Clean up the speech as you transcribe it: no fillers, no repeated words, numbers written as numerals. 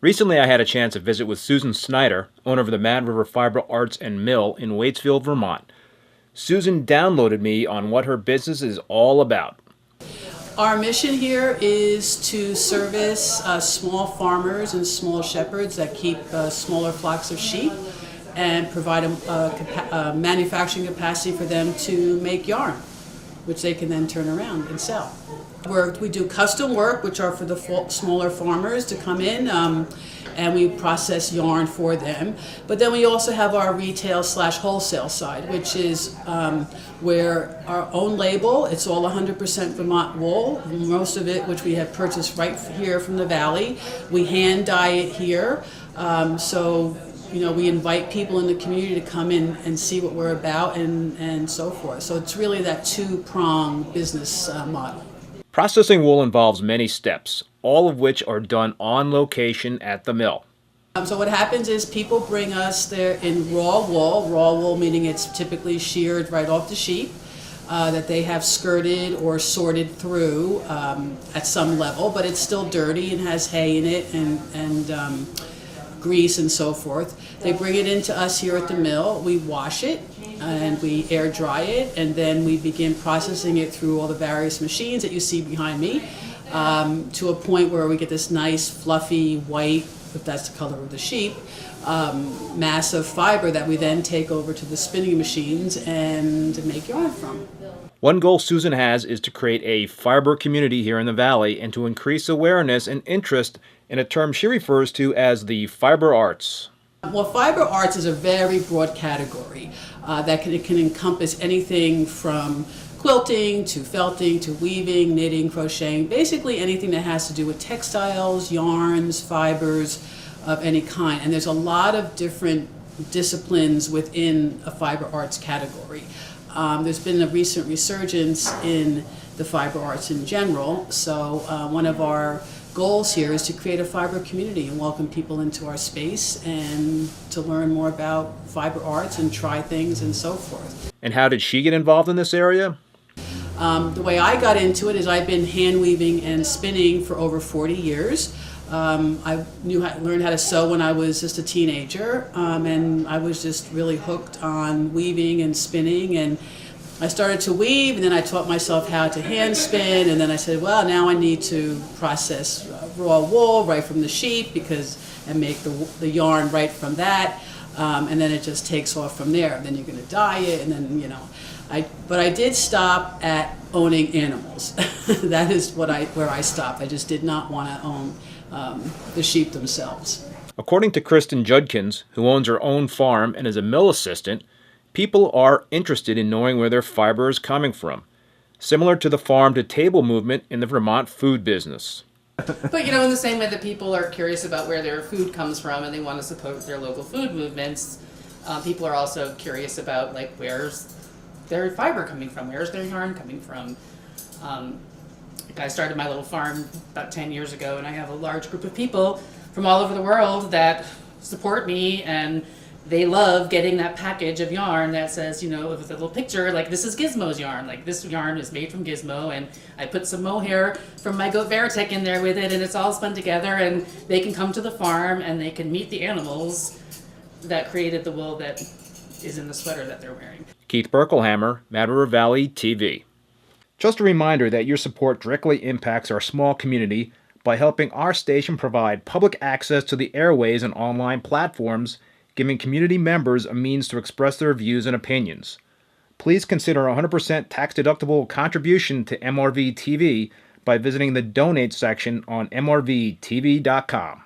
Recently, I had a chance to visit with Susan Snyder, owner of the Mad River Fiber Arts and Mill in Waitsfield, Vermont. Susan downloaded me on what her business is all about. Our mission here is to service small farmers and small shepherds that keep smaller flocks of sheep and provide a manufacturing capacity for them to make yarn, which they can then turn around and sell. We do custom work, which are for the smaller farmers to come in, and we process yarn for them. But then we also have our retail/wholesale side, which is where our own label, it's all 100% Vermont wool, most of it which we have purchased right here from the valley. We hand dye it here, so we invite people in the community to come in and see what we're about and so forth. So it's really that two-pronged business model. Processing wool involves many steps, all of which are done on location at the mill. So what happens is people bring us there in raw wool meaning it's typically sheared right off the sheep, that they have skirted or sorted through at some level, but it's still dirty and has hay in it and grease and so forth. They bring it into us here at the mill, we wash it and we air dry it, and then we begin processing it through all the various machines that you see behind me to a point where we get this nice fluffy white, if that's the color of the sheep, mass of fiber that we then take over to the spinning machines and make yarn from. One goal Susan has is to create a fiber community here in the valley and to increase awareness and interest in a term she refers to as the fiber arts. Well, fiber arts is a very broad category that can encompass anything from quilting to felting to weaving, knitting, crocheting, basically anything that has to do with textiles, yarns, fibers of any kind. And there's a lot of different disciplines within a fiber arts category. There's been a recent resurgence in the fiber arts in general, so one of our goals here is to create a fiber community and welcome people into our space and to learn more about fiber arts and try things and so forth. And how did she get involved in this area? The way I got into it is I've been hand weaving and spinning for over 40 years. I learned how to sew when I was just a teenager, and I was just really hooked on weaving and spinning, and I started to weave, and then I taught myself how to hand spin, and then I said, well, now I need to process raw wool right from the sheep and make the yarn right from that, and then it just takes off from there. Then you're going to dye it, and then, but I did stop at owning animals. That is where I stopped. I just did not want to own the sheep themselves. According to Kristen Judkins, who owns her own farm and is a mill assistant, people are interested in knowing where their fiber is coming from, similar to the farm-to-table movement in the Vermont food business. But in the same way that people are curious about where their food comes from and they want to support their local food movements, people are also curious about where's their fiber coming from, where's their yarn coming from. I started my little farm about 10 years ago, and I have a large group of people from all over the world that support me, and they love getting that package of yarn that says, with a little picture, this is Gizmo's yarn. This yarn is made from Gizmo, and I put some mohair from my goat Veritech in there with it, and it's all spun together, and they can come to the farm, and they can meet the animals that created the wool that is in the sweater that they're wearing. Keith Berkelhammer, Mad River Valley TV. Just a reminder that your support directly impacts our small community by helping our station provide public access to the airways and online platforms, giving community members a means to express their views and opinions. Please consider a 100% tax-deductible contribution to MRV TV by visiting the Donate section on mrvtv.com.